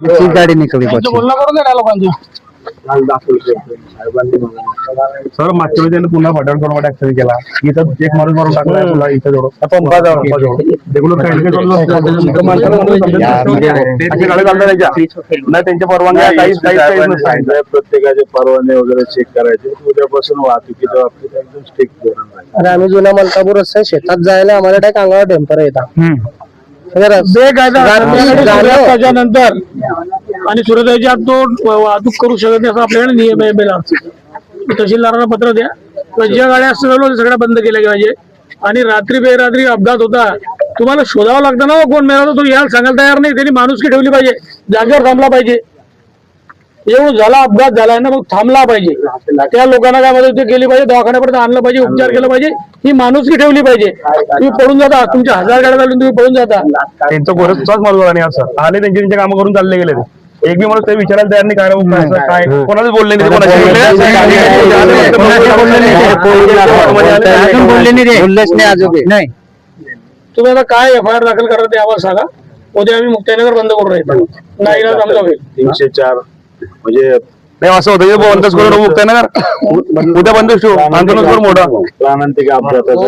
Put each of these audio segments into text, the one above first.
गाडी निकली बोलणं करून द्या लोकांच्या सर मागच्या वेळी त्यांनी पुन्हा फटाफट ऍक्सिडेंट केला इथं एक माणूस मारून टाकला पुन्हा इथं जवळ रेग्युलर त्यांच्या परवानगी प्रत्येकाचे परवाने वगैरे चेक करायचे उद्यापासून वाहतुकीच्या बाबतीत एकदम स्ट्रिक्ट धोरण आम्ही जुना मलकापूर रस्ता शेतात जायला आम्हाला डायरेक्ट अंगावर टेम्पर येतात त्याच्यानंतर आणि सूर्योदयाच्या आत तो वाहतूक करू शकत नाही असं आपल्याकडे नियम आहे बेला तहसीलदारांना पत्र द्या ज्या गाड्या असतात सगळ्या बंद केल्या पाहिजे आणि रात्री बेरात्री अपघात होता तुम्हाला शोधावं लागतं ना कोण मेला तो यायला सांगायला तयार नाही त्यांनी माणुसकी ठेवली पाहिजे जागेवर थांबला पाहिजे एवढं झाला अपघात झालाय ना मग थांबला पाहिजे त्या लोकांना काय मदत केली पाहिजे दवाखान्यापर्यंत आणलं पाहिजे उपचार केला पाहिजे ही माणुसकी ठेवली पाहिजे तुम्ही पडून जाता तुमच्या 1000 गाड्या चालून तुम्ही पडून जाता त्यांचं गोरचचाच मार्ग नाही असं आले त्यांचे कामं करून चालले गेले एक बी मला ते विचारायला तयार नाही काय कोणाच बोलले नाही तुम्ही आता काय FIR दाखल करा ते आम्हाला सांगा उद्या आम्ही मुक्ताईनगर बंद करून राहील नाही आमचा होईल 304 म्हणजे नाही असं होतं बंदच करून मुक्त आहे ना उद्या बंद ठेवू आंदोलन मोठा प्राणांतिक अपघाताचा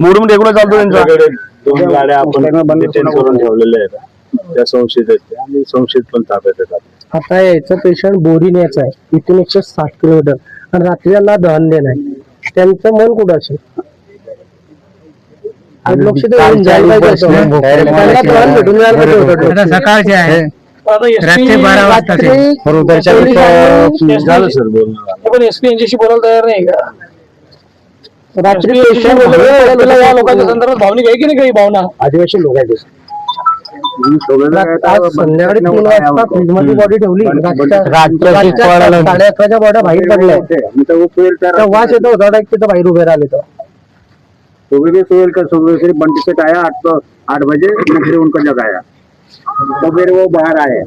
मोडून रेग्युलर चालतो त्यांच्याकडे 2 गाड्या आपण डिटेन करून ठेवलेल्या आहेत त्या संशयित आहेत आणि संशयित पण ताब्यात येतात आता यायचं पेशंट बोरी न्यायचं आहे इथून 160 किलोमीटर आणि रात्रीला दहन देणार त्यांचं मन कुठं असेल सकाळचे आहे रात्री 12 वाजता झालं सर बोलणं पण SP यांच्याशी बोलायला तयार नाही का रात्री पेशंट या लोकांच्या संदर्भात भावनिक आहे की नाही काही भावना आदिवासी लोक आहेत संध्याकाळी 3 वाजता फ्रीजमध्ये बॉडी ठेवली 11:30च्या बॉड्या बाहेर पडल्या वास येतो होता तिथं बाहेर उभे राहिले तो सुबह भी सुबह बंटी से आया 8 बजे उनका जगह आया तो फिर वो बाहर आए